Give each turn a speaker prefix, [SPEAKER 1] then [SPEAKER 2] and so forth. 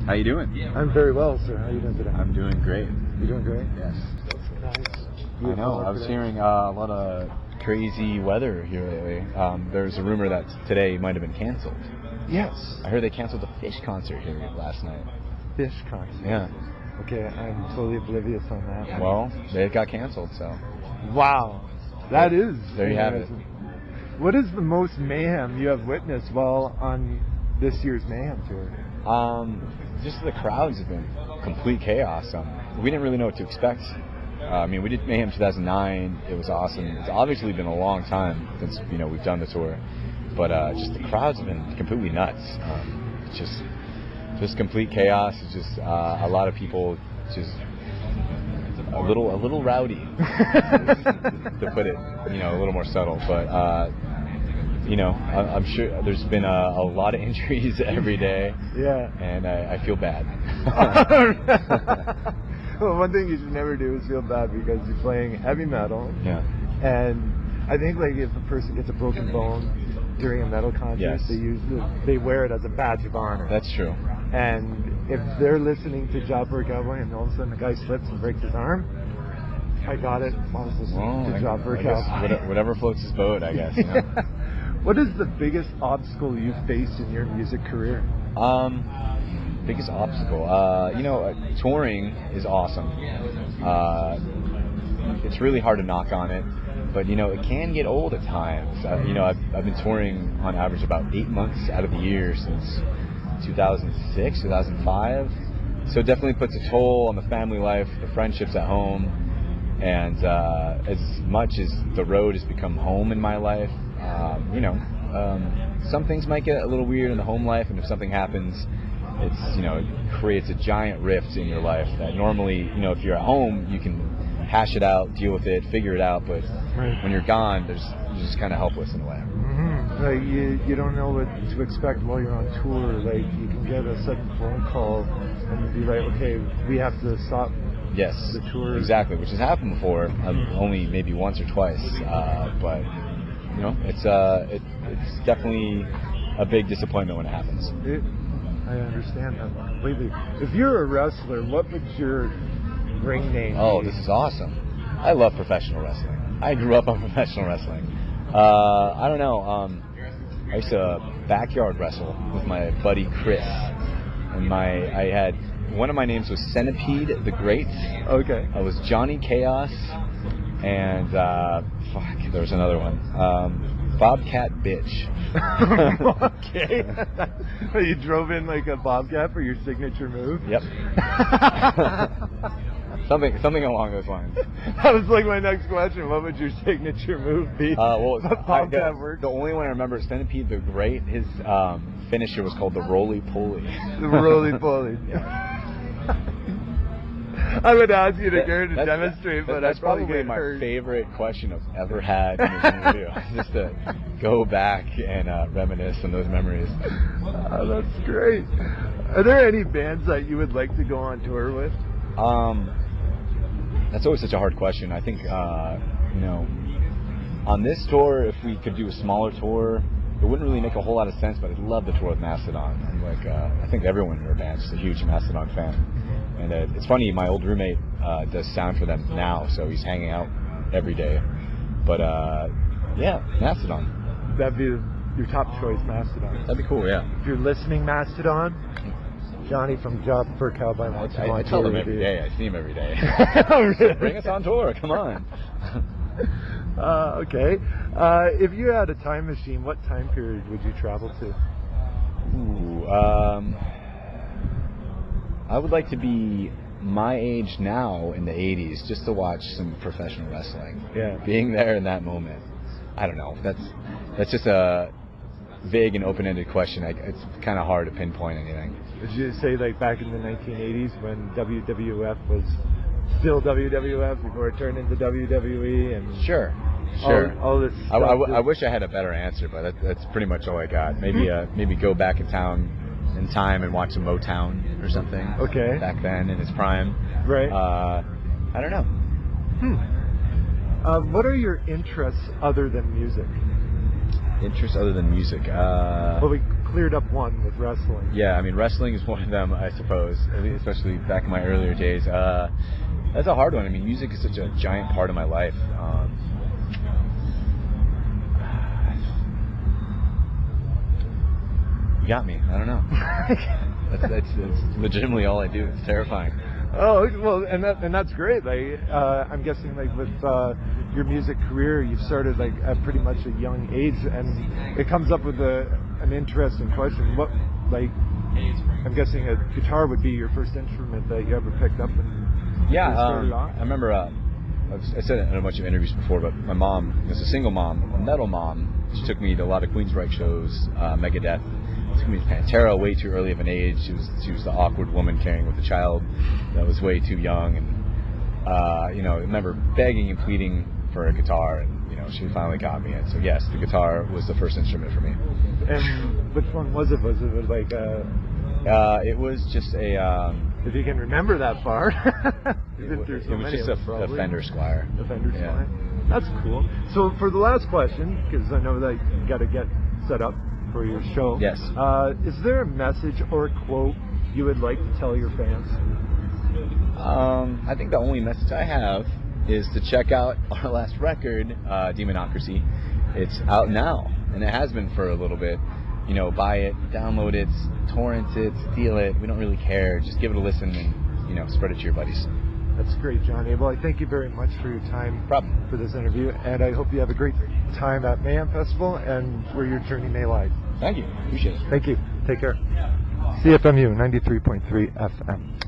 [SPEAKER 1] How you doing?
[SPEAKER 2] I'm very well, sir. How are you doing today?
[SPEAKER 1] I'm doing great.
[SPEAKER 2] You doing great?
[SPEAKER 1] Yes.
[SPEAKER 2] Nice.
[SPEAKER 1] I know. I was hearing a lot of crazy weather here lately. There's a rumor that today might have been canceled.
[SPEAKER 2] Yes.
[SPEAKER 1] I heard they canceled the Fish concert here last night.
[SPEAKER 2] Fish concert?
[SPEAKER 1] Yeah.
[SPEAKER 2] Okay, I'm totally oblivious on that.
[SPEAKER 1] Well, it got canceled, so.
[SPEAKER 2] Wow. That is.
[SPEAKER 1] There you have it.
[SPEAKER 2] What is the most mayhem you have witnessed while on this year's Mayhem tour?
[SPEAKER 1] Just the crowds have been complete chaos. We didn't really know what to expect. We did Mayhem 2009. It was awesome. It's obviously been a long time since we've done the tour, but just the crowds have been completely nuts. It's just complete chaos. It's just a lot of people just a little rowdy, to put it a little more subtle. But I'm sure there's been a lot of injuries every day.
[SPEAKER 2] Yeah.
[SPEAKER 1] And I feel bad.
[SPEAKER 2] Well, one thing you should never do is feel bad because you're playing heavy metal.
[SPEAKER 1] Yeah.
[SPEAKER 2] And I think if a person gets a broken bone during a metal concert,
[SPEAKER 1] yes,
[SPEAKER 2] they wear it as a badge of honor.
[SPEAKER 1] That's true.
[SPEAKER 2] And if they're listening to Job for a Cowboy and all of a sudden the guy slips and breaks his arm, I got it. I was listening to Job for a Cowboy.
[SPEAKER 1] Whatever floats his boat, I guess.
[SPEAKER 2] What is the biggest obstacle you've faced in your music career?
[SPEAKER 1] Biggest obstacle? Touring is awesome. It's really hard to knock on it, but it can get old at times. I've been touring on average about 8 months out of the year since 2006, 2005. So it definitely puts a toll on the family life, the friendships at home, and as much as the road has become home in my life, some things might get a little weird in the home life, and if something happens, it creates a giant rift in your life that normally, if you're at home, you can hash it out, deal with it, figure it out, but when you're gone, you're just kind of helpless in a way.
[SPEAKER 2] Mm-hmm. Like you don't know what to expect while you're on tour. Like you can get a sudden phone call and be like, okay, we have to stop.
[SPEAKER 1] Yes,
[SPEAKER 2] the tour.
[SPEAKER 1] Exactly, which has happened before, only maybe once or twice, but it's definitely a big disappointment when it happens.
[SPEAKER 2] I understand that completely. If you're a wrestler, what would your ring name be?
[SPEAKER 1] Oh, this is awesome. I love professional wrestling. I grew up on professional wrestling. I don't know. I used to backyard wrestle with my buddy Chris, and I had one of my names was Centipede the Great.
[SPEAKER 2] Okay.
[SPEAKER 1] I was Johnny Chaos, and there was another one. Bobcat Bitch.
[SPEAKER 2] Okay. You drove in like a bobcat for your signature move?
[SPEAKER 1] Yep. something along those lines.
[SPEAKER 2] That was like my next question. What would your signature move be? Bobcat works.
[SPEAKER 1] The only one I remember is Centipede the Great. His finisher was called the Roly Poly.
[SPEAKER 2] The Roly Poly. Yeah. I would ask you to go to demonstrate, but
[SPEAKER 1] that's
[SPEAKER 2] I'd probably
[SPEAKER 1] probably
[SPEAKER 2] get
[SPEAKER 1] my
[SPEAKER 2] hurt.
[SPEAKER 1] favorite question I've ever had in an interview. Just to go back and reminisce on those memories.
[SPEAKER 2] Oh, that's great. Are there any bands that you would like to go on tour with?
[SPEAKER 1] That's always such a hard question. I think on this tour, if we could do a smaller tour, it wouldn't really make a whole lot of sense, but I'd love to tour with Mastodon. I think everyone in our band is a huge Mastodon fan. And it's funny, my old roommate does sound for them now, so he's hanging out every day. But yeah, Mastodon.
[SPEAKER 2] That'd be your top choice, Mastodon.
[SPEAKER 1] That'd be cool, yeah.
[SPEAKER 2] If you're listening, Mastodon, Johnny from Job for a Cowboy wants to go on tour.
[SPEAKER 1] I tell them every day. I see him every day.
[SPEAKER 2] Oh, really?
[SPEAKER 1] Bring us on tour. Come on.
[SPEAKER 2] Okay. If you had a time machine, what time period would you travel to?
[SPEAKER 1] Ooh, I would like to be my age now in the 80s just to watch some professional wrestling.
[SPEAKER 2] Yeah.
[SPEAKER 1] Being there in that moment. I don't know. That's just a vague and open-ended question. It's kind of hard to pinpoint anything.
[SPEAKER 2] Would you say like back in the 1980s when WWF was still WWF before it turned into WWE? And
[SPEAKER 1] Sure.
[SPEAKER 2] All this stuff
[SPEAKER 1] I wish I had a better answer, but that's pretty much all I got. Maybe go back in time and watch some Motown or something.
[SPEAKER 2] Okay.
[SPEAKER 1] Back then in its prime.
[SPEAKER 2] Right.
[SPEAKER 1] I don't know.
[SPEAKER 2] What are your interests other than music?
[SPEAKER 1] Interests other than music?
[SPEAKER 2] Well, we cleared up one with wrestling.
[SPEAKER 1] Yeah, I mean, wrestling is one of them, I suppose, especially back in my earlier days. That's a hard one. I mean, music is such a giant part of my life. You got me. I don't know. that's legitimately all I do. It's terrifying.
[SPEAKER 2] Oh well, and that's great. Like I'm guessing, like with your music career, you started like at pretty much a young age, and it comes up with an interesting question. What, like, I'm guessing a guitar would be your first instrument that you ever picked up and started off?
[SPEAKER 1] I remember. I said it in a bunch of interviews before, but my mom was a single mom, a metal mom. She took me to a lot of Queensryche shows, Megadeth. Took me to Pantera way too early of an age. She was the awkward woman carrying with a child that was way too young, and I remember begging and pleading for a guitar, and she finally got me it. So yes, the guitar was the first instrument for me.
[SPEAKER 2] And which one was it? Was it like
[SPEAKER 1] it was just a.
[SPEAKER 2] If you can remember that far.
[SPEAKER 1] It was just a Fender Squire.
[SPEAKER 2] A Fender Squire. That's cool. So for the last question, because I know that you got to get set up for your show.
[SPEAKER 1] Yes.
[SPEAKER 2] Is there a message or a quote you would like to tell your fans?
[SPEAKER 1] I think the only message I have is to check out our last record, Demonocracy. It's out now, and it has been for a little bit. Buy it, download it, torrent it, steal it. We don't really care. Just give it a listen and, spread it to your buddies.
[SPEAKER 2] That's great, Johnny. Well, I thank you very much for your time for this interview, and I hope you have a great time at Mayhem Festival and where your journey may lie.
[SPEAKER 1] Thank you. Appreciate it.
[SPEAKER 2] Thank you. Take care. CFMU 93.3 FM.